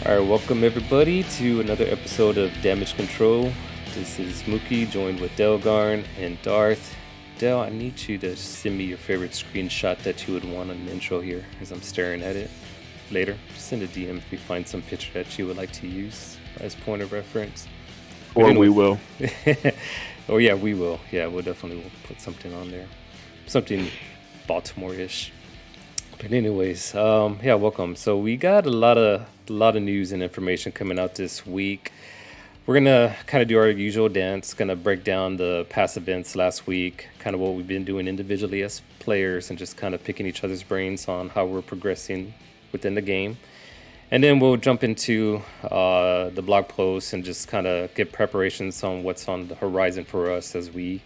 All right, welcome everybody to another episode of Damage Control. This is Mookie, joined with Delgarn and Darth. Del, I need you to send me your favorite screenshot that you would want on the intro here, as I'm staring at it later. Just send a DM if you find some picture that you would like to use as point of reference. But Or anyway, we will. oh yeah, we will. Yeah, we'll definitely will put something on there, something Baltimore-ish. But anyways, yeah, welcome. So we got a lot of news and information coming out this week. We're gonna kind of do our usual dance, gonna break down the past events last week, kind of what we've been doing individually as players, and just kind of picking each other's brains on how we're progressing within the game. And then we'll jump into the blog post and just kind of get preparations on what's on the horizon for us as we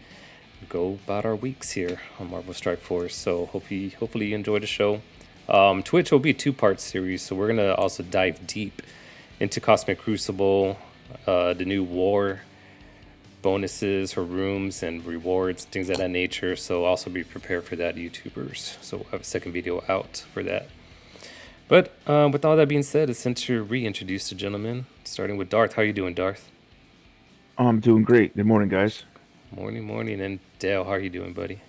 go about our weeks here on Marvel Strike Force. So hopefully you enjoy the show. Twitch will be a two-part series, so we're gonna also dive deep into Cosmic Crucible, the new war bonuses for rooms and rewards, things of that nature. So also be prepared for that, YouTubers. So we'll have a second video out for that. But with all that being said, it's time to reintroduce the gentleman, starting with Darth. How you doing, Darth? I'm doing great. Good morning, guys. Morning. And Dale, how are you doing, buddy?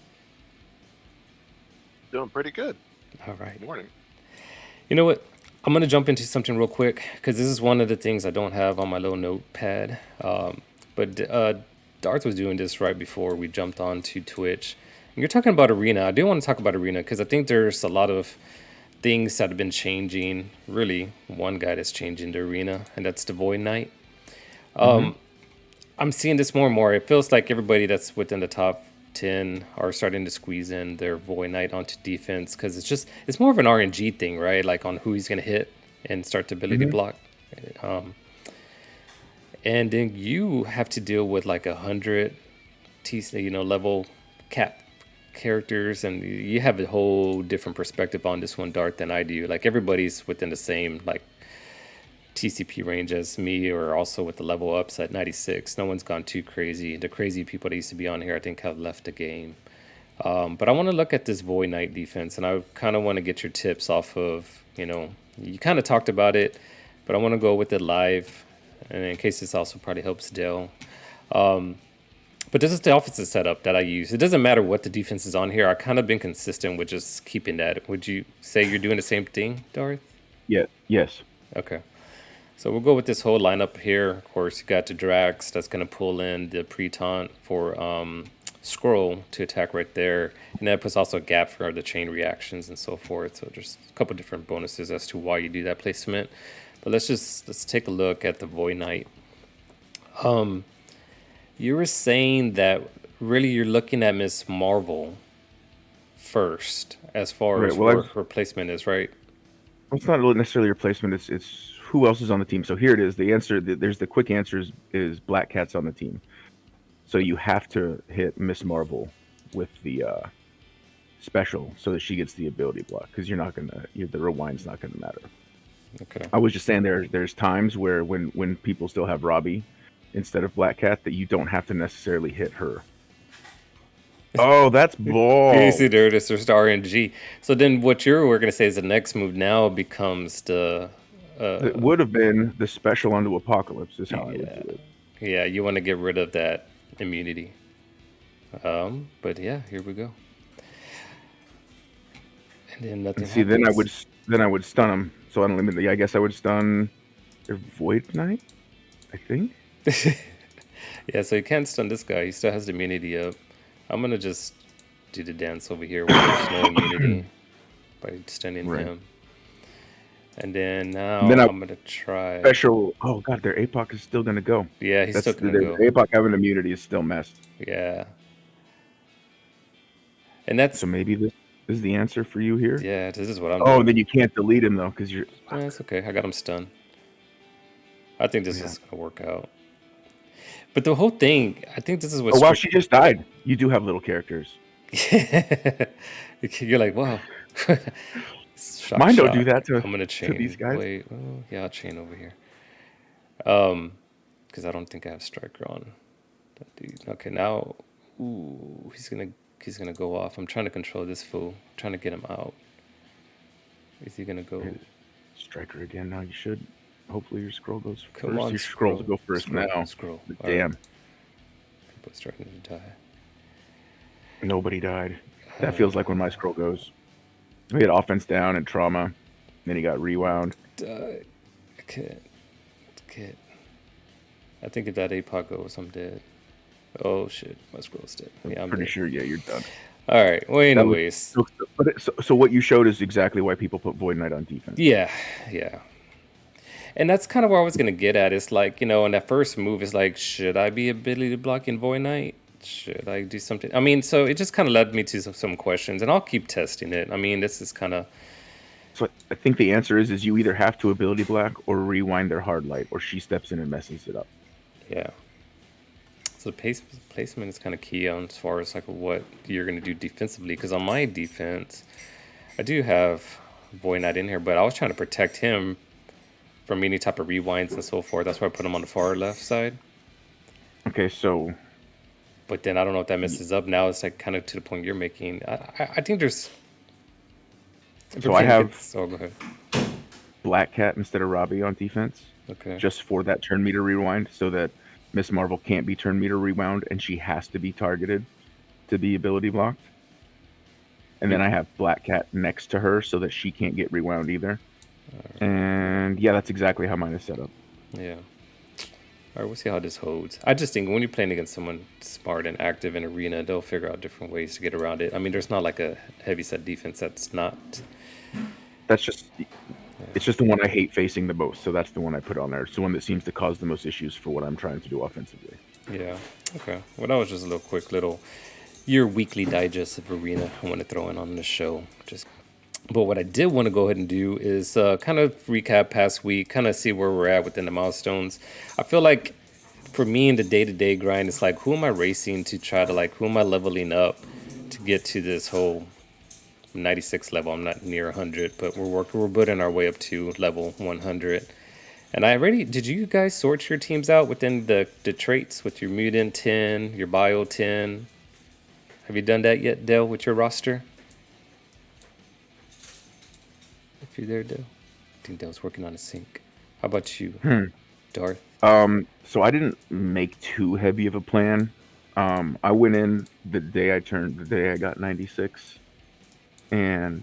Doing pretty good. All right. Morning. You know what? I'm going to jump into something real quick because this is one of the things I don't have on my little notepad. But Darth was doing this right before we jumped on to Twitch. And you're talking about Arena. I do want to talk about Arena because I think there's a lot of things that have been changing. Really, one guy that's changing the Arena, and that's the Void Knight. I'm seeing this more and more. It feels like everybody that's within the top 10 are starting to squeeze in their Void Knight onto defense because it's more of an RNG thing, right? Like on who he's going to hit and start the ability hmm block. Um, and then you have to deal with like 100 level cap characters, and you have a whole different perspective on this one, Dart, than I do. Like everybody's within the same like TCP range as me, or also with the level ups at 96. No one's gone too crazy. The crazy people that used to be on here, I think, have left the game. But I want to look at this Void Knight defense, and I kind of want to get your tips off of, you kind of talked about it, but I want to go with it live, and in case this also probably helps Dell. But this is the offensive setup that I use. It doesn't matter what the defense is on here. I've kind of been consistent with just keeping that. Would you say you're doing the same thing, Darth? Yeah. Yes. Okay. So we'll go with this whole lineup here. Of course, you got the Drax that's going to pull in the pre-taunt for Scroll to attack right there. And that puts also a gap for the chain reactions and so forth. So there's a couple different bonuses as to why you do that placement. But let's take a look at the Void Knight. You were saying that really you're looking at Miss Marvel first as far Right. as Well, where I've, her placement is, right? it's not necessarily a replacement. It's who else is on the team. So here it is. The answer. There's the quick answer is Black Cat's on the team. So you have to hit Miss Marvel with the special so that she gets the ability block because the rewind's not gonna matter. Okay. I was just saying there's times where when people still have Robbie instead of Black Cat that you don't have to necessarily hit her. Oh, that's Basically, balls. there it is. There's the RNG. So then, what you're going to say is the next move now becomes the, It uh, would have been the special onto Apocalypse is how I would yeah, do it. yeah. You want to get rid of that immunity. But yeah, here we go. And then And nothing see, then I happens. would stun him. So I guess I would stun their Void Knight. I think. Yeah, so you can't stun this guy. He still has the immunity up. I'm gonna just do the dance over here where there's no immunity by stunning Right. him. And then And then now I I'm gonna try. special. Oh God, their APOC is still gonna go. Yeah, he's still That's gonna their go. APOC having immunity is still messed. Yeah, and that's So maybe this is the answer for you here. yeah. This is what I'm Oh, doing. then you can't delete him though because you're. That's okay. I got him stunned. I think this Yeah. is gonna work out. But the whole thing, I think this is what Oh wow, screwed. she just died. You do have little characters. You're like, wow. Shock, Mine don't do shock. that I'm gonna to these chain. guys. Wait, oh, yeah, I'll chain over here. Because I don't think I have striker on that dude. Okay, now, ooh, he's gonna go off. I'm trying to control this fool. I'm trying to get him out. Is he gonna go? Striker again. Now you should. hopefully your scroll goes Come first. on, Your scrolls scroll. go first Scroll. now. Scroll. But All right. damn, People are starting to die. nobody died. That feels like when my scroll goes. We had offense down and trauma. Then he got rewound. Die. I can't. I think if that APOC goes, I'm dead. Oh shit, my scroll's dead. Yeah, I'm Pretty dead. sure, yeah, you're done. All right. Well, That was anyways. so what you showed is exactly why people put Void Knight on defense. Yeah. And that's kind of where I was gonna get at. It's like, in that first move, it's like, should I be ability blocking Void Knight? Should I do something? I mean, so it just kind of led me to some questions, and I'll keep testing it. I mean, this is kind of. So I think the answer is you either have to ability block or rewind their hard light, or she steps in and messes it up. Yeah. So placement is kind of key on as far as like what you're gonna do defensively. Because on my defense, I do have Void Knight in here, but I was trying to protect him from any type of rewinds and so forth. That's why I put him on the far left side. Okay, so. But then I don't know if that messes up. Now it's like kind of to the point you're making. I think there's. So I have. Oh, go ahead. Black Cat instead of Robbie on defense. Okay. Just for that turn meter rewind, so that Miss Marvel can't be turn meter rewound and she has to be targeted to be ability blocked. And then I have Black Cat next to her so that she can't get rewound either. And yeah, that's exactly how mine is set up. Yeah. All right, we'll see how this holds. I just think when you're playing against someone smart and active in arena, they'll figure out different ways to get around it. I mean, there's not like a heavy set defense that's not. That's just. It's just the one I hate facing the most, so that's the one I put on there. It's the one that seems to cause the most issues for what I'm trying to do offensively. Yeah. Okay. Well, that was just a little your weekly digest of arena I want to throw in on the show. But what I did want to go ahead and do is kind of recap past week, kind of see where we're at within the milestones. I feel like for me in the day-to-day grind, it's like, who am I racing to try to who am I leveling up to get to this whole 96 level? I'm not near 100, but we're building our way up to level 100. And did you guys sort your teams out within the traits with your mutant 10, your bio 10? Have you done that yet, Dell, with your roster? If you're there, Dell. I think Dell's working on a sync. How about you, Darth? So I didn't make too heavy of a plan. I went in the day I got 96. And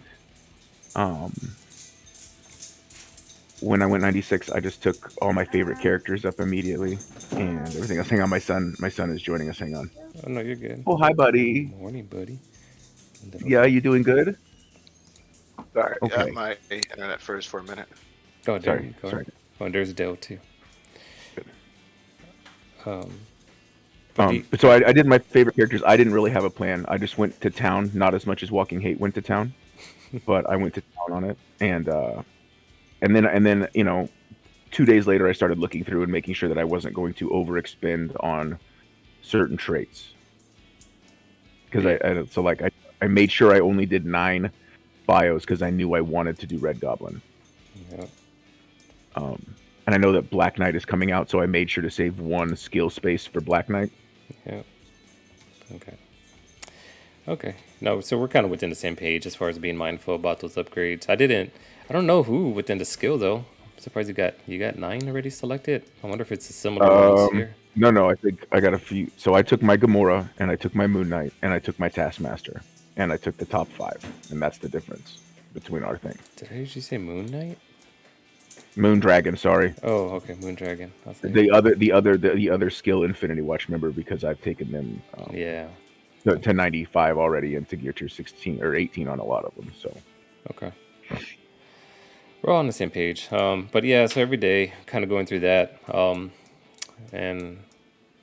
when I went 96, I just took all my favorite characters up immediately and everything else. Hang on, my son is joining us. Hang on. Oh, no, you're good. Oh, hi, buddy. Good morning, buddy. Yeah, you doing good? Sorry, Okay. got my internet froze for a minute. Oh, there you go. Sorry. Oh, and there's Dell, too. Good. But so I did my favorite characters. I didn't really have a plan. I just went to town, not as much as Walking Hate went to town, but I went to town on it. And then 2 days later, I started looking through and making sure that I wasn't going to overexpend on certain traits. Because I made sure I only did 9 bios because I knew I wanted to do Red Goblin. Yeah. And I know that Black Knight is coming out, so I made sure to save 1 skill space for Black Knight. Yeah. Okay. No, so we're kind of within the same page as far as being mindful about those upgrades. I don't know who within the skill though. I'm surprised you got 9 already selected. I wonder if it's a similar ones here. No, I think I got a few. So I took my Gamora, and I took my Moon Knight, and I took my Taskmaster, and I took the top 5, and that's the difference between our thing. Did I usually say Moon Knight? Moon Dragon, sorry. Oh, okay, Moon Dragon. The other skill Infinity Watch, remember, because I've taken them to 95 already and to gear tier 16 or 18 on a lot of them. So okay, we're all on the same page. But yeah, so every day kind of going through that, and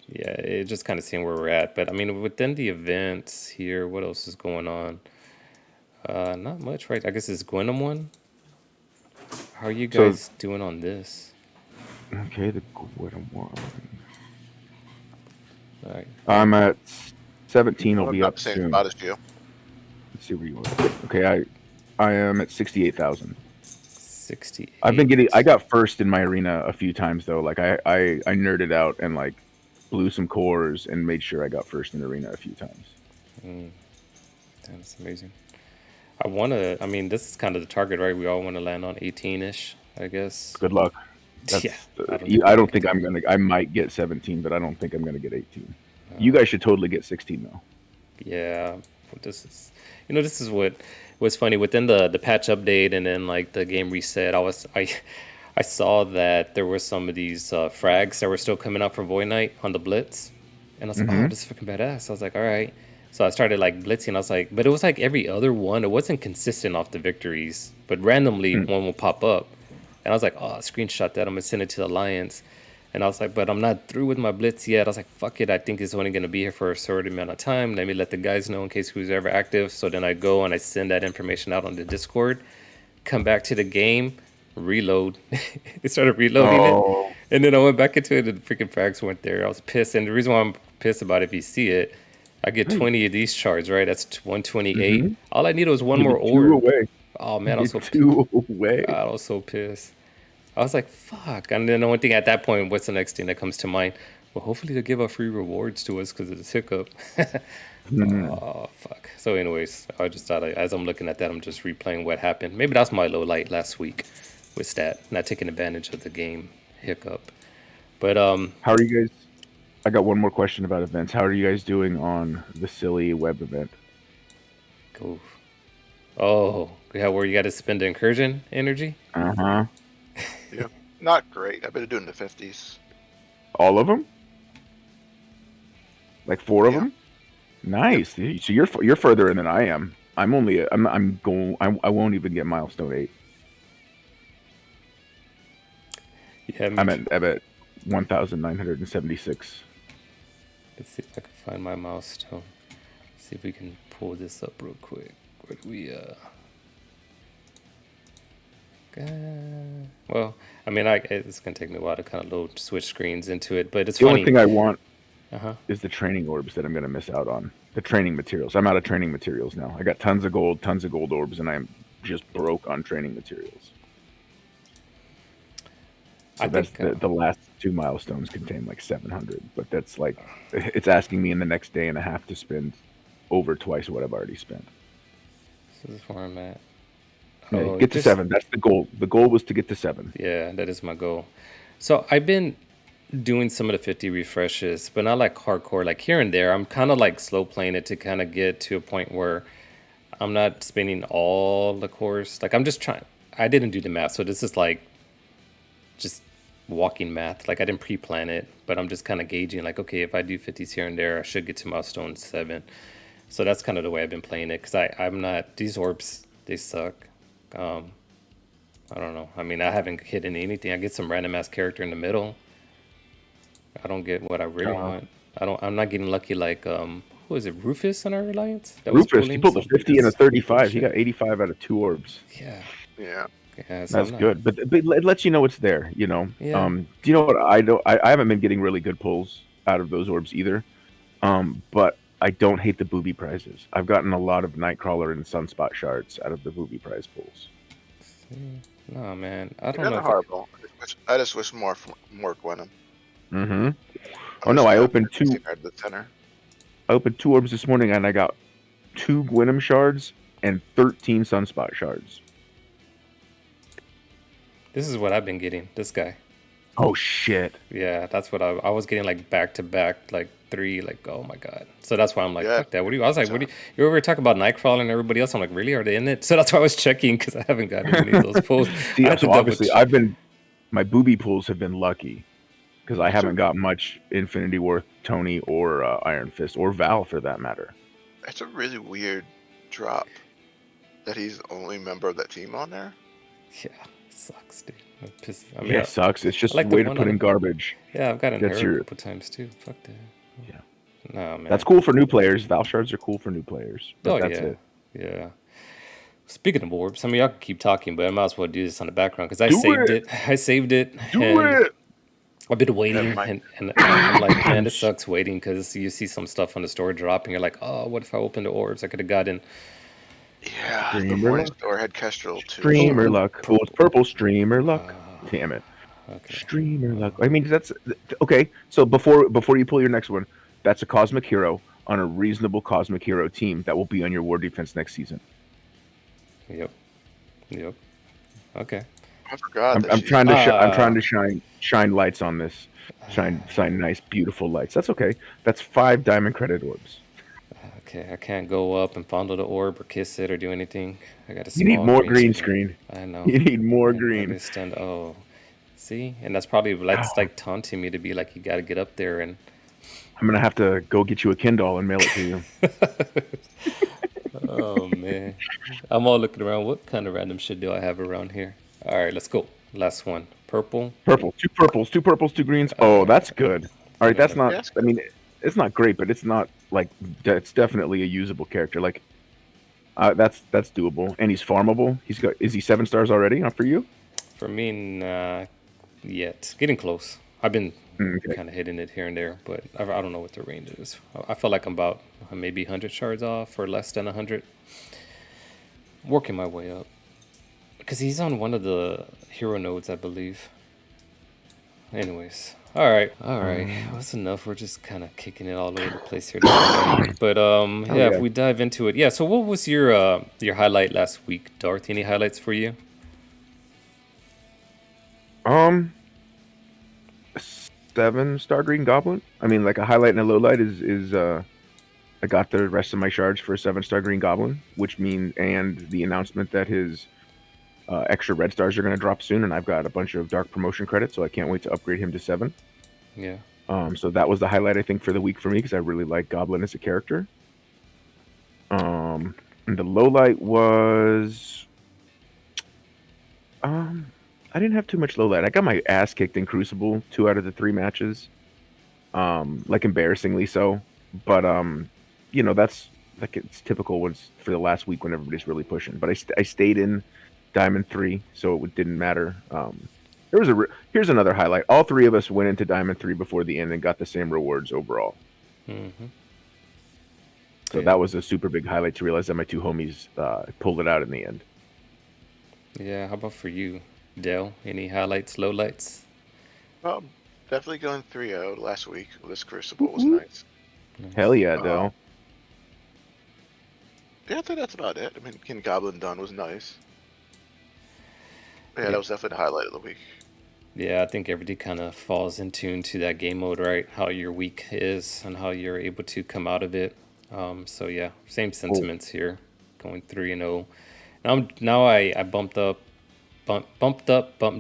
yeah, it just kind of seeing where we're at. But I mean, within the events here, what else is going on? Not much, right? I guess it's Gwenum one. How are you guys doing on this? Okay, the Gwenum one. All right. I'm at 17. Will I'm be about up the same soon. spot as you. Let's see where you are. Okay, I am at 68,000. 68. I got first in my arena a few times though. Like I nerded out and like blew some cores and made sure I got first in the arena a few times. That's amazing. I mean, this is kind of the target, right? We all want to land on 18-ish, I guess. Good luck. Yeah, I don't think I'm gonna. I might get 17, but I don't think I'm gonna get 18. You guys should totally get 16 though. Yeah, this is, this is what was funny within the patch update and then like the game reset. I saw that there were some of these frags that were still coming out for Void Knight on the Blitz, and I was like, oh, this is freaking badass. I was like, all right. So I started like blitzing. I was like, but it was like every other one. It wasn't consistent off the victories, but randomly one will pop up, and I was like, oh, screenshot that. I'm gonna send it to the Alliance. And I was like, but I'm not through with my blitz yet. I was like, fuck it. I think it's only going to be here for a certain amount of time. Let me let the guys know in case who's ever active. So then I go and I send that information out on the Discord, come back to the game, reload. It started reloading it. And then I went back into it and the freaking frags weren't there. I was pissed. And the reason why I'm pissed about it, if you see it, I get 20 of these shards, right? That's 128. All I needed was one more orb. Away. Oh, man. I was so two away. God, I was so pissed. I was like, fuck. And then the one thing at that point, what's the next thing that comes to mind? Well, hopefully they'll give out free rewards to us because of this hiccup. Oh, fuck. So anyways, I just thought, as I'm looking at that, I'm just replaying what happened. Maybe that's my low light last week with Stat, not taking advantage of the game hiccup. But how are you guys? I got one more question about events. How are you guys doing on the silly web event? Oof. Oh, yeah, where you got to spend the incursion energy? Uh-huh. Yeah, not great. I've been doing the 50s. All of them? Like 4 of them? Nice. So you're further in than I am. I'm only I'm going. I won't even get milestone 8. Yeah, I'm at 1,976. Let's see if I can find my milestone. See if we can pull this up real quick. Where do we well, I mean, it's gonna take me a while to kind of load switch screens into it, but it's the funny. only thing I want is the training orbs that I'm gonna miss out on. The training materials. I'm out of training materials now. I got tons of gold orbs, and I'm just broke on training materials. So that's the last 2 milestones contain like 700, but that's like it's asking me in the next day and a half to spend over twice what I've already spent. This is where I'm at. Yeah, get to 7. That's the goal. The goal was to get to 7. Yeah, that is my goal. So I've been doing some of the 50 refreshes, but not like hardcore. Like here and there, I'm kind of like slow playing it to kind of get to a point where I'm not spending all the course. Like I'm just trying. I didn't do the math, so this is like just walking math. Like I didn't pre-plan it, but I'm just kind of gauging. Like, okay, if I do 50s here and there, I should get to milestone 7. So that's kind of the way I've been playing it, because I'm not. These orbs, they suck. I don't know. I mean, I haven't hit anything. I get some random ass character in the middle. I don't get what I really want. I'm not getting lucky like who is it? Rufus in our alliance? Rufus, he pulled a 50 and a 35. He got 85 out of 2 orbs. Yeah. Yeah. Yeah, so that's good, but it lets you know it's there. You know. Yeah. Do you know what I don't? I haven't been getting really good pulls out of those orbs either. But I don't hate the booby prizes. I've gotten a lot of Nightcrawler and Sunspot shards out of the booby prize pulls. No, man, I don't know. Horrible. I just wish more Gwenum. Mm-hmm. Oh no, I opened 2. The center. I opened 2 orbs this morning, and I got 2 Gwenum shards and 13 Sunspot shards. This is what I've been getting. This guy. Oh shit. Yeah, that's what I was getting, like back to back, like 3, like oh my god. So that's why I'm like, fuck that. I was like, what do you ever talk about Nightcrawler and everybody else? I'm like, really? Are they in it? So that's why I was checking, because I haven't gotten any of those pulls. So obviously my booby pulls have been lucky, because I haven't got much Infinity War Tony or Iron Fist or Val for that matter. It's a really weird drop that he's the only member of that team on there. Yeah, it sucks, dude. I mean, it sucks. It's just a way to put in garbage. Yeah, I've gotten hurt a couple times too. Fuck that. Yeah. No, man. That's cool for new players. Val shards are cool for new players. But that's it. Yeah. Speaking of orbs, I mean, y'all can keep talking, but I might as well do this on the background, because I saved it. Do it. I've been waiting, and I'm like, man, this sucks waiting, because you see some stuff on the store drop, and you're like, oh, what if I opened the orbs? I could have gotten. Yeah, the morning store had Kestrel too. Streamer luck. Oh, it's purple streamer luck. Damn it. Okay. Streamer luck. I mean, that's okay. So before you pull your next one, that's a Cosmic Hero on a reasonable Cosmic Hero team that will be on your war defense next season. Yep. Okay. I forgot I'm, that I'm she's. trying to I'm trying Ah, to shine lights on this. Shine nice, beautiful lights. That's okay. That's 5 diamond credit orbs. okay. I can't go up and fondle the orb or kiss it or do anything. I got a You need small more green green screen. screen. I know. You need more I green. understand. Oh, see, and that's probably that's like taunting me to be like, you got to get up there and. I'm gonna have to go get you a Kindle and mail it to you. Oh man, I'm all looking around. What kind of random shit do I have around here? All right, let's go. Last one. Purple. Purple, 2 purples, 2 purples, 2 greens. All Oh, right. that's good. All I right, got that's a. not. Yes. I mean, it's not great, but it's not like it's definitely a usable character. Like that's doable, and he's farmable. He's got. Is he 7 stars already? Not for you. For me, nah, yet. Getting close. I've been Okay. kind of hitting it here and there, but I don't know what the range is. I feel like I'm about maybe 100 shards off or less than 100. Working my way up. Because he's on one of the hero nodes, I believe. Anyways. All right. That's enough. We're just kind of kicking it all over the place here this morning. But Oh yeah, if yeah. we dive into it. Yeah, so what was your highlight last week, Darth? Any highlights for you? Um, 7 star green goblin. I mean, like a highlight and a low light is I got the rest of my shards for a 7 star green goblin, which means and the announcement that his extra red stars are going to drop soon, and I've got a bunch of dark promotion credits, so I can't wait to upgrade him to 7. Yeah. So that was the highlight I think for the week for me because I really like Goblin as a character. And the low light was I didn't have too much low light. I got my ass kicked in Crucible 2 out of the 3 matches, like embarrassingly so. But that's like it's typical once for the last week when everybody's really pushing. But I stayed in Diamond 3, so it didn't matter. Here's another highlight. All 3 of us went into Diamond 3 before the end and got the same rewards overall. Mm-hmm. So Yeah. that was a super big highlight to realize that my 2 homies pulled it out in the end. Yeah. How about for you, Dell? Any highlights, lowlights? Definitely going 3-0 last week. This Crucible was Woo-hoo. nice. Hell yeah, Uh, Dell. yeah, I think that's about it. I mean, getting Goblin done was nice. Yeah, Yeah. that was definitely the highlight of the week. Yeah, I think everything kind of falls in tune to that game mode, right? How your week is and how you're able to come out of it. So yeah, same Oh, sentiments here, going 3-0. Now I bumped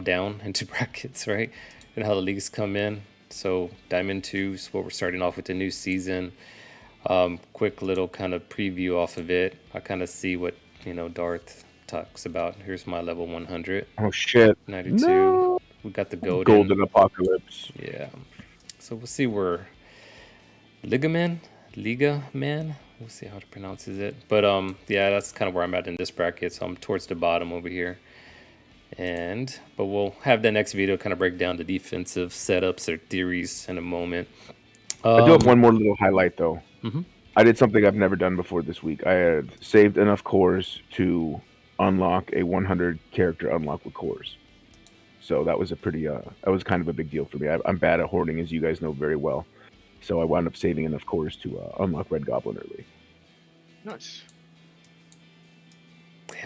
down into brackets, right? And how the leagues come in. So Diamond 2 is what we're starting off with the new season. Quick little kind of preview off of it. I kind of see what Darth talks about. Here's my level 100, oh shit. 92. No. We got the golden. Golden Apocalypse. Yeah. So we'll see where Liga Man. We'll see how to pronounce it. But yeah, that's kind of where I'm at in this bracket. So I'm towards the bottom over here. But we'll have the next video kind of break down the defensive setups or theories in a moment. I do have one more little highlight though. Mhm. I did something I've never done before this week. I had saved enough cores to unlock a 100 character unlock with cores. So that was that was kind of a big deal for me. I'm bad at hoarding, as you guys know very well. So I wound up saving enough cores to unlock Red Goblin early. Nice.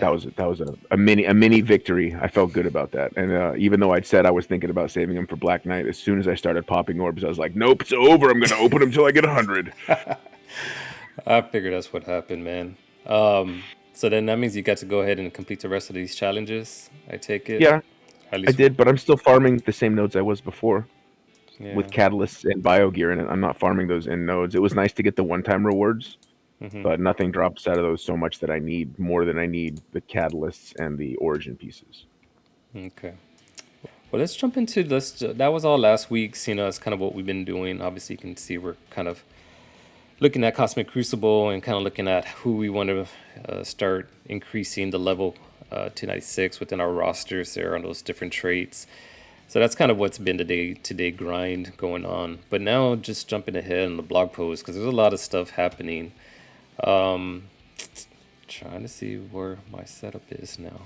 That was a mini victory. I felt good about that. And even though I'd said I was thinking about saving him for Black Knight, as soon as I started popping orbs, I was like, nope, it's over. I'm going to open them till I get 100. I figured that's what happened, man. So then that means you got to go ahead and complete the rest of these challenges. I take it. Yeah, At I least. did, but I'm still farming the same nodes I was before Yeah. with catalysts and biogear, and I'm not farming those end nodes. It was nice to get the one-time rewards, but nothing drops out of those so much that I need more than I need the catalysts and the origin pieces. Okay. Well, let's jump into this. That was all last week's. That's kind of what we've been doing. Obviously, you can see we're kind of looking at Cosmic Crucible and kind of looking at who we want to start increasing the level to 96 within our rosters there on those different traits. So that's kind of what's been the day-to-day grind going on. But now just jumping ahead on the blog post because there's a lot of stuff happening. Trying to see where my setup is now.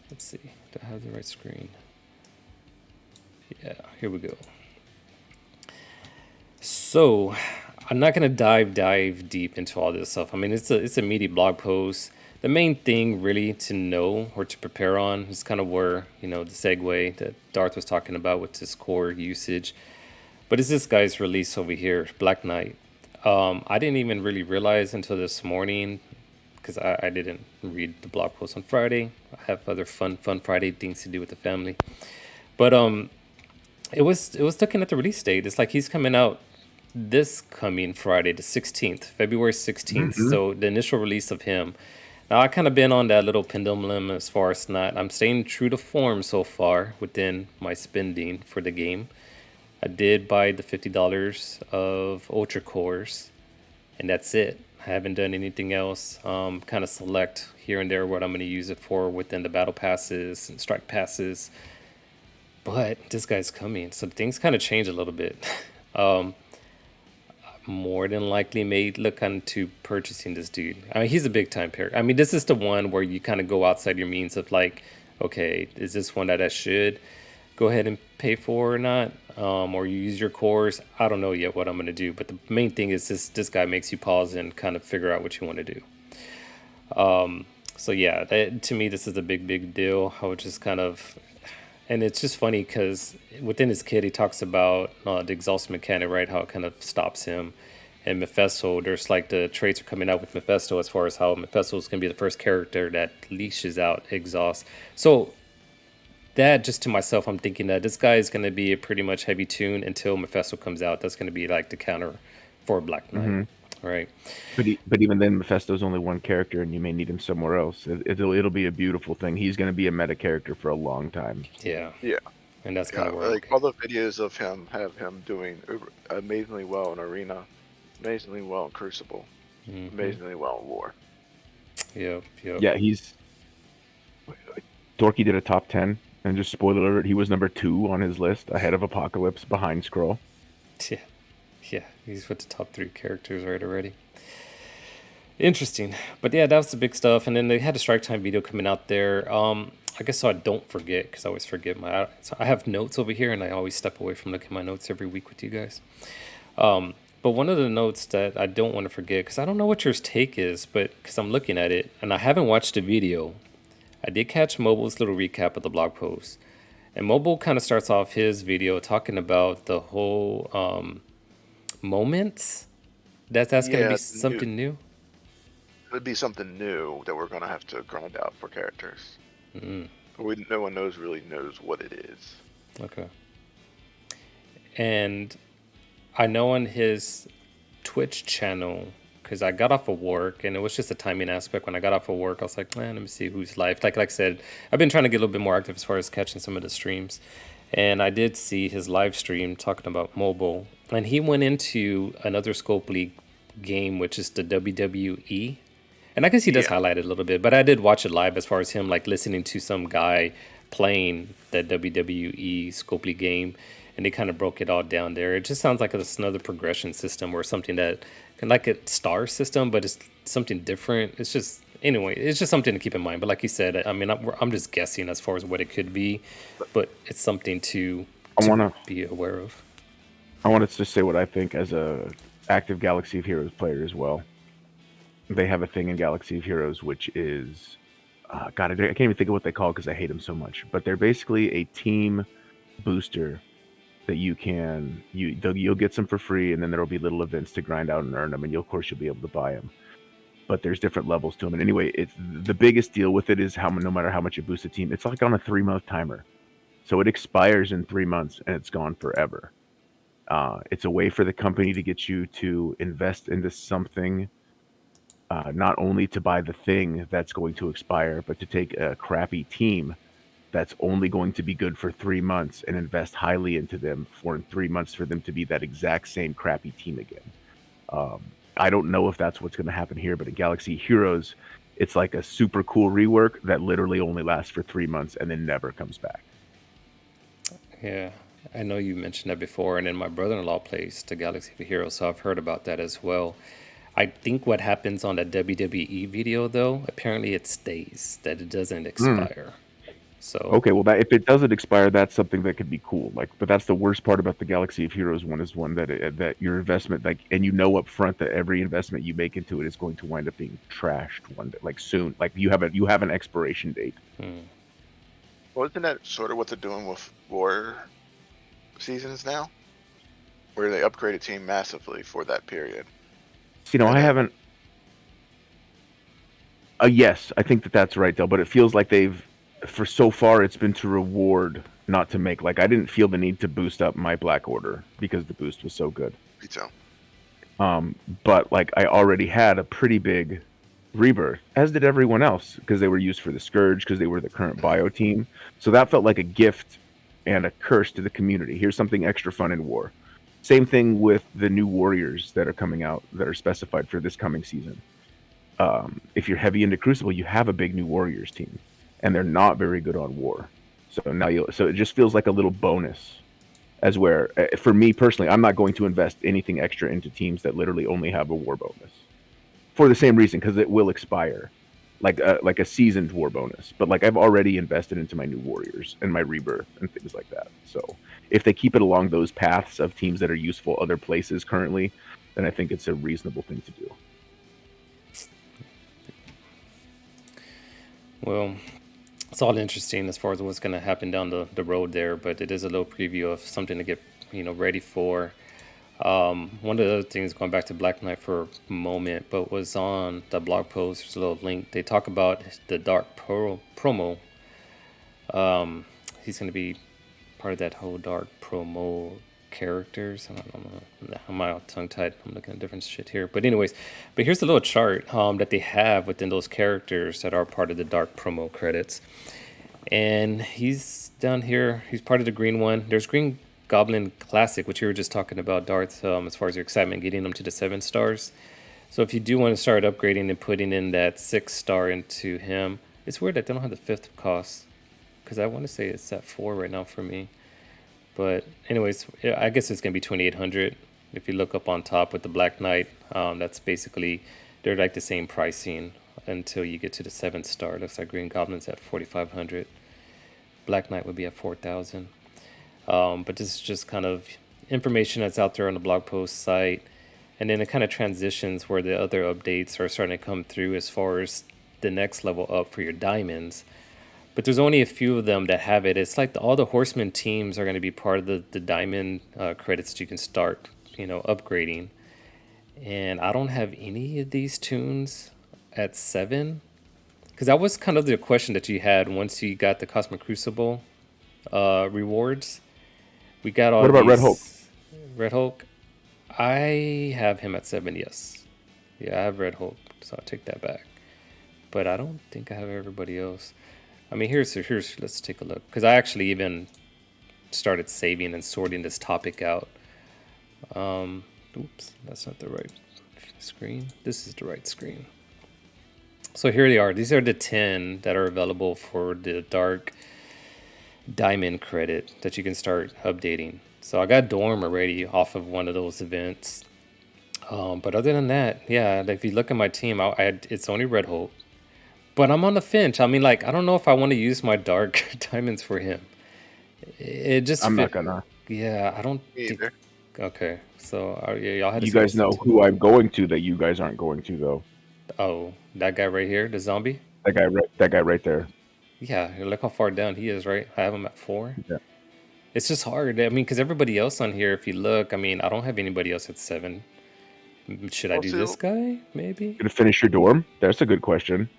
Let's see. Do I have the right screen? Yeah, here we go. So I'm not gonna dive deep into all this stuff. I mean, it's a meaty blog post. the main thing really to know or to prepare on is kind of where, the segue that Darth was talking about with his core usage. But it's this guy's release over here, Black Knight. I didn't even really realize until this morning because I didn't read the blog post on Friday. I have other fun Friday things to do with the family. But it was looking at the release date. It's like he's coming out this coming Friday, the 16th, February 16th. Hmm. So the initial release of him. Now I kind of been on that little pendulum as far as not. I'm staying true to form so far within my spending for the game. I did buy the $50 of Ultra Cores, and that's it. I haven't done anything else. Kind of select here and there what I'm going to use it for within the battle passes and strike passes. But this guy's coming, so things kind of change a little bit. um, More than likely may look into purchasing this dude. I mean, he's a big time pair. I mean, this is the one where you kind of go outside your means of like, okay, is this one that I should go ahead and pay for or not? Or you use your cores. I don't know yet what I'm gonna do, but the main thing is this guy makes you pause and kind of figure out what you want to do. So yeah, to me this is a big deal. I would just kind of, and it's just funny because within his kit he talks about the exhaust mechanic, right? How it kind of stops him. And Mephisto, there's like the traits are coming out with Mephisto as far as how Mephisto is gonna be the first character that leashes out exhaust. So that just to myself, I'm thinking that this guy is going to be a pretty much heavy tune until Mephisto comes out. That's going to be like the counter for Black Knight, Hmm. right? But even then, Mephisto's only one character, and you may need him somewhere else. It'll be a beautiful thing. He's going to be a meta character for a long time. Yeah, Yeah, and that's kind yeah. of where I'm Like all the videos of him have him doing amazingly well in Arena, amazingly well in Crucible, mm-hmm. amazingly well in War. Yep. Yeah, he's Dorky did a top 10, and just spoiler alert, he was number 2 on his list, ahead of Apocalypse, behind Scroll. Yeah, yeah. He's with the top 3 characters right already. Interesting, but yeah, that was the big stuff. And then they had a Strike Time video coming out there. I guess so I don't forget because I always forget So I have notes over here, and I always step away from looking at my notes every week with you guys. But one of the notes that I don't want to forget, because I don't know what your take is, but because I'm looking at it and I haven't watched the video, I did catch Mobile's little recap of the blog post. And Mobile kind of starts off his video talking about the whole moments. That's going to Yeah, be it's new. something new. It'd be something new that we're gonna have to grind out for characters. Mm, No one really knows what it is. okay. And I know on his Twitch channel, because I got off of work and it was just a timing aspect. When I got off of work, I was like, man, let me see who's live. Like I said, I've been trying to get a little bit more active as far as catching some of the streams. And I did see his live stream talking about mobile. And he went into another Scope League game, which is the WWE. And I guess he does Yeah, highlight it a little bit, but I did watch it live as far as him like listening to some guy playing the WWE Scopely game, and they kind of broke it all down there. It just sounds like it's another progression system or something that can like a star system, but it's something different. It's just anyway, it's just something to keep in mind. But like you said, I mean, I'm just guessing as far as what it could be, but it's something to I to wanna be aware of. I wanted to just say what I think as a active Galaxy of Heroes player as well. They have a thing in Galaxy of Heroes which is God, I can't even think of what they call it because I hate them so much. But they're basically a team booster that you'll get some for free, and then there'll be little events to grind out and earn them, and of course you'll be able to buy them. But there's different levels to them. And anyway, it's the biggest deal with it is no matter how much you boost a team, it's like on a 3-month timer, so it expires in 3 months and it's gone forever. It's a way for the company to get you to invest into something, not only to buy the thing that's going to expire, but to take a crappy team that's only going to be good for 3 months and invest highly into them for in 3 months for them to be that exact same crappy team again. Um, I don't know if that's what's going to happen here, but in Galaxy Heroes, it's like a super cool rework that literally only lasts for 3 months and then never comes back. Yeah, I know you mentioned that before, and then my brother-in-law plays the Galaxy of Heroes, so I've heard about that as well. I think what happens on that WWE video, though, apparently it stays, that it doesn't Mm. expire. So Okay, well, that if it doesn't expire, that's something that could be cool. Like, but that's the worst part about the Galaxy of Heroes one is one that that your investment, like, and you know up front that every investment you make into it is going to wind up being trashed one day, like soon. Like you have an expiration date. hmm. Well, isn't that sort of what they're doing with war seasons now, where they upgrade a team massively for that period, So, you know, and I then haven't. Yes, I think that that's right, though. But it feels like they've, for so far, it's been to reward, not to make. Like I didn't feel the need to boost up my Black Order because the boost was so good. me too. But like I already had a pretty big rebirth, as did everyone else, because they were used for the Scourge, because they were the current bio team. So that felt like a gift and a curse to the community. Here's something extra fun in war. Same thing with the new warriors that are coming out that are specified for this coming season. If you're heavy into Crucible, you have a big new warriors team, and they're not very good on war. So now so it just feels like a little bonus as where for me personally I'm not going to invest anything extra into teams that literally only have a war bonus for the same reason because it will expire like a seasoned war bonus, but like I've already invested into my new warriors and my rebirth and things like that. So if they keep it along those paths of teams that are useful other places currently, then I think it's a reasonable thing to do. Well, it's all interesting as far as what's going to happen down the road there, but it is a little preview of something to get ready for. One of the other things, going back to Black Knight for a moment, but was on the blog post. There's a little link. They talk about the Dark promo. He's going to be part of that whole Dark promo characters. I don't know. I'm all tongue tied. I'm looking at different shit here. But anyways, here's a little chart that they have within those characters that are part of the Dark promo credits. And he's down here. He's part of the green one. There's Green Goblin Classic, which you were just talking about, Darth, as far as your excitement getting them to the 7 stars. So if you do want to start upgrading and putting in that 6 star into him, it's weird that they don't have the 5th cost, because I want to say it's at 4 right now for me. But anyways, I guess it's going to be 2,800. If you look up on top with the Black Knight, that's basically, they're like the same pricing until you get to the 7th star. Looks like Green Goblin's at 4,500. Black Knight would be at 4,000. But this is just kind of information that's out there on the blog post site. And then it kind of transitions where the other updates are starting to come through as far as the next level up for your diamonds. But there's only a few of them that have it. It's like all the Horseman teams are going to be part of the diamond credits that you can start, upgrading. And I don't have any of these tunes at 7. Because that was kind of the question that you had once you got the Cosmic Crucible rewards. We got all What about these. Red Hulk? Red Hulk? I have him at 7, yes. Yeah, I have Red Hulk, so I'll take that back. But I don't think I have everybody else. I mean, here's let's take a look. Because I actually even started saving and sorting this topic out. Oops, that's not the right screen. This is the right screen. So here they are. These are the 10 that are available for the Dark Diamond credit that you can start updating. So I got Dorm already off of one of those events. But other than that, yeah, if you look at my team, it's only Red Hope. But I'm on the fence. I mean, like, I don't know if I want to use my Dark Diamonds for him. It just I'm not gonna. Yeah, I don't Me think. either. Okay, so yeah, y'all had to You say guys know this. who I'm going to that you guys aren't going to though. Oh, that guy right here, the zombie. That guy right there. Yeah, look how far down he is, right? I have him at 4. Yeah. It's just hard. I mean, because everybody else on here, if you look, I mean, I don't have anybody else at 7. Should I do this guy? Maybe Gonna finish your dorm? That's a good question.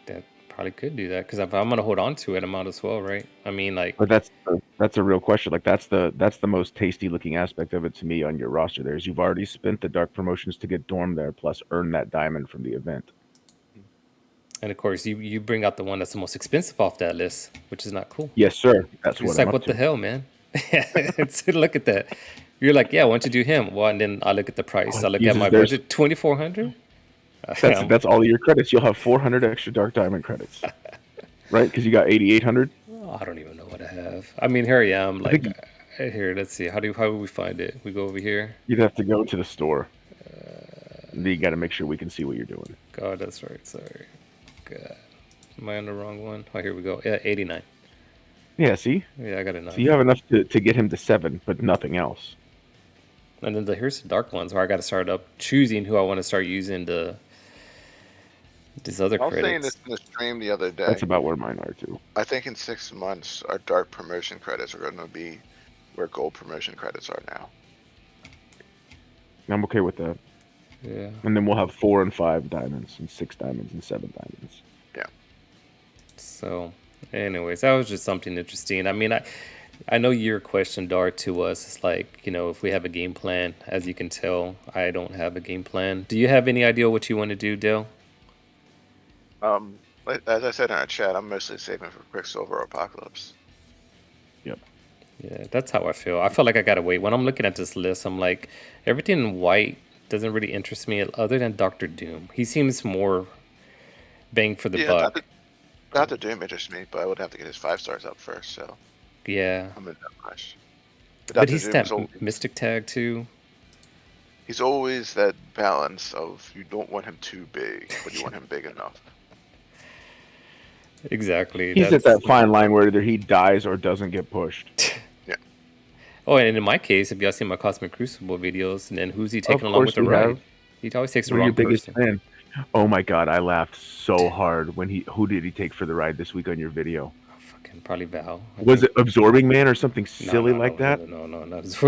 that probably could do that because if I'm gonna hold on to it, I might as well, right? I mean, like, But that's a real question. Like that's the most tasty looking aspect of it to me on your roster. There is you've already spent the dark promotions to get dorm there, plus earn that diamond from the event. and of course you bring out the one that's the most expensive off that list, which is not cool. Yes, sir. That's It's what like, I'm up what to. the hell, man? Look at that. You're like, yeah, why don't you do him? Well, and then I look at the price. I look at Jesus, my there's- budget, 2,400. That's all of your credits. You'll have 400 extra dark diamond credits, right? Because you got 8,800. I don't even know what I have. I mean, here I am. Like, think- here, let's see. How do we find it? We go over here. You'd have to go to the store. You got to make sure we can see what you're doing. God, that's right. Sorry. God. Am I on the wrong one? Oh, here we go. Yeah, 89. Yeah, see? Yeah, I got a So 9. you have enough to get him to 7, but nothing else. And then here's the dark ones where I got to start up choosing who I want to start using these other I was saying this credits. in the stream the other day. That's about where mine are too. I think in 6 months, our dark promotion credits are going to be where gold promotion credits are now. I'm okay with that. Yeah. And then we'll have 4 and 5 diamonds, and 6 diamonds, and 7 diamonds. Yeah. So, anyways, that was just something interesting. I mean, I know your question, Dart, to us is like, if we have a game plan. As you can tell, I don't have a game plan. Do you have any idea what you want to do, Dale? As I said in our chat, I'm mostly saving for Quicksilver or Apocalypse. Yep. Yeah, that's how I feel. I feel like I gotta wait. When I'm looking at this list, I'm like, everything in white doesn't really interest me other than Doctor Doom. He seems more bang for the Yeah, buck. not the Doom interests me, but I would have to get his 5 stars up first, so Yeah. I'm in that rush. But he's that Mystic tag too. He's always that balance of you don't want him too big, but you want him big enough. Exactly. He's at that fine line where either he dies or doesn't get pushed. Yeah. Oh, and in my case, if y'all seen my Cosmic Crucible videos, and then who's he taking Of along with course the we ride? have. He always takes the We're wrong your biggest person. fan. Oh my god, I laughed so hard when who did he take for the ride this week on your video? Fucking probably Val. Was it Absorbing Man or something silly like that? No, not as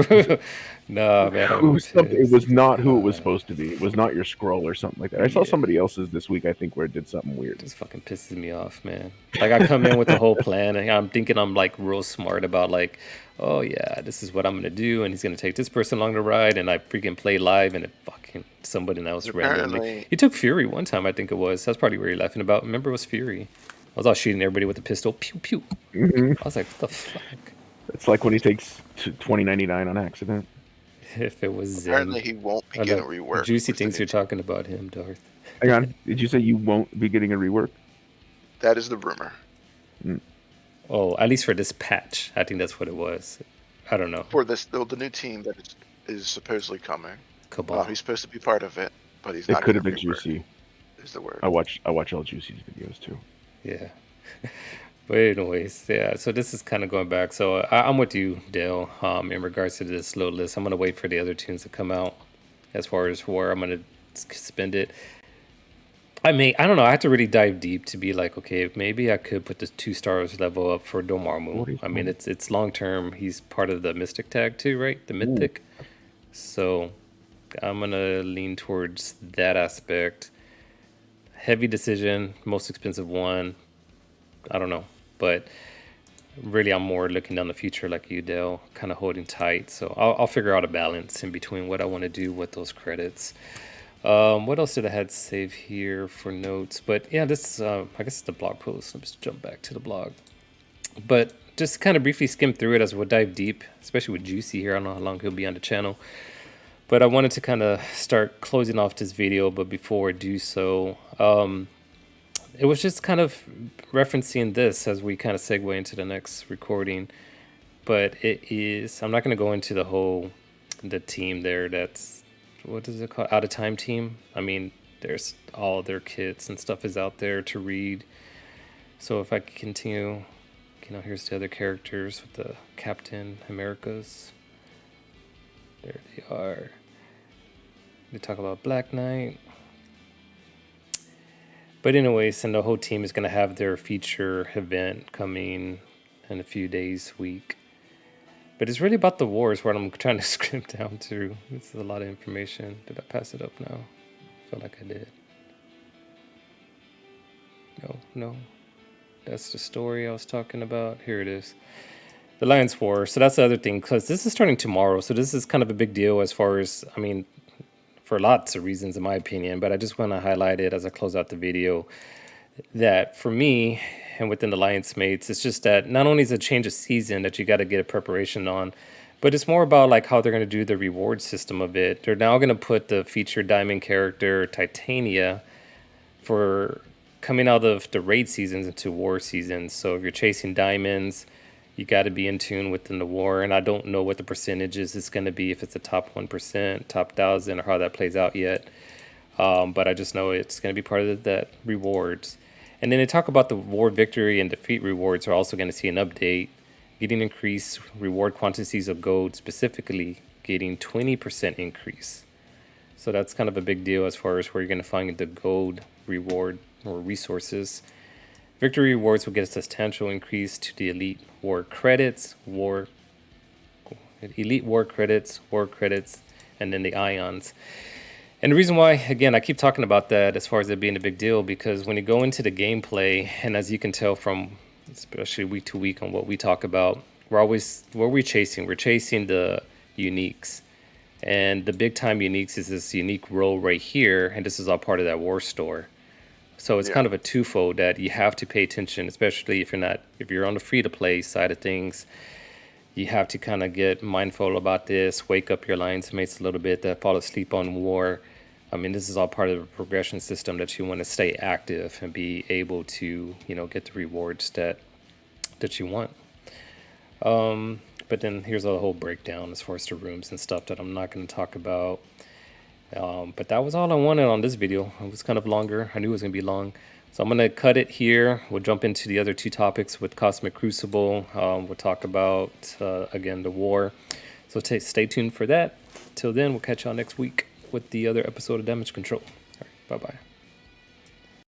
no, man. It was not who it was supposed to be. It was not your scroll or something like that. I saw somebody else's this week, I think, where it did something weird. It just fucking pisses me off, man. Like, I come in with the whole plan, and I'm thinking I'm like real smart about like, oh yeah, this is what I'm gonna do, and he's gonna take this person along the ride, and I freaking play live, and it fucking somebody else randomly. He took Fury one time, I think it was. That's probably what you're laughing about. Remember, it was Fury. I was all shooting everybody with a pistol, pew pew. Mm-hmm. I was like, what the fuck? It's like when he takes 2099 on accident. If it was Zen. Apparently, he won't be getting reworked. Juicy thinks you're talking about him, Darth. Hang on, did you say you won't be getting a rework? That is the rumor. Oh, at least for this patch, I think that's what it was. I don't know. For the new team that is supposedly coming. Cabal. He's supposed to be part of it, but he's not. It could have been Juicy. Is the word. I watch all Juicy's videos too. Yeah. But anyways, yeah. So this is kind of going back. So I'm with you, Dale. In regards to this little list, I'm gonna wait for the other tunes to come out. As far as where I'm gonna spend it, I don't know. I have to really dive deep to be like, okay, maybe I could put the 2 stars level up for Dormammu. I mean, it's long term. He's part of the Mystic tag too, right? The Mythic. So I'm gonna lean towards that aspect. Heavy decision, most expensive one. I don't know, but really, I'm more looking down the future like you, Dale, kind of holding tight. So I'll figure out a balance in between what I want to do with those credits. What else did I have to save here for notes? But yeah, this I guess it's the blog post. Let's jump back to the blog. But just kind of briefly skim through it as we'll dive deep, especially with Juicy here. I don't know how long he'll be on the channel. But I wanted to kind of start closing off this video. But before I do so, it was just kind of referencing this as we kind of segue into the next recording. But it is, I'm not going to go into the team there that's, what is it called? Out of Time team. I mean, there's all their kits and stuff is out there to read. So if I continue, here's the other characters with the Captain Americas. There they are. They talk about Black Knight. But anyways, and the whole team is going to have their feature event coming in a few days, week. But it's really about the wars where I'm trying to script down to. This is a lot of information. Did I pass it up now? I feel like I did. No. That's the story I was talking about. Here it is. The Alliance War. So that's the other thing, because this is starting tomorrow. So this is kind of a big deal as far as, for lots of reasons in my opinion. But I just want to highlight it as I close out the video. That for me, and within the Alliance mates, it's just that not only is it a change of season that you got to get a preparation on, but it's more about like how they're going to do the reward system of it. They're now going to put the featured diamond character Titania for coming out of the raid seasons into war seasons. So if you're chasing diamonds, you got to be in tune within the war. And I don't know what the percentages is going to be, if it's a top 1%, top 1,000, or how that plays out yet. But I just know it's going to be part of that rewards. And then they talk about the war victory and defeat rewards are also going to see an update, getting increased reward quantities of gold, specifically getting 20% increase. So that's kind of a big deal as far as where you're going to find the gold reward or resources. Victory rewards will get a substantial increase to the elite war credits, elite war credits, and then the ions. And the reason why, again, I keep talking about that as far as it being a big deal, because when you go into the gameplay, and as you can tell from especially week to week on what we talk about, what are we chasing? We're chasing the uniques. And the big time uniques is this unique row right here, and this is all part of that war store. So it's Yeah. kind of a twofold that you have to pay attention, especially if you're on the free to play side of things. You have to kind of get mindful about this, wake up your alliance mates a little bit that fall asleep on war. I mean, this is all part of the progression system that you want to stay active and be able to, get the rewards that you want. But then here's a whole breakdown as far as the rooms and stuff that I'm not going to talk about. But that was all I wanted on this video. It was kind of longer. I knew it was going to be long. So I'm going to cut it here. We'll jump into the other two topics with Cosmic Crucible. We'll talk about, again, the war. So stay tuned for that. Till then, we'll catch y'all next week with the other episode of Damage Control. All right, bye-bye.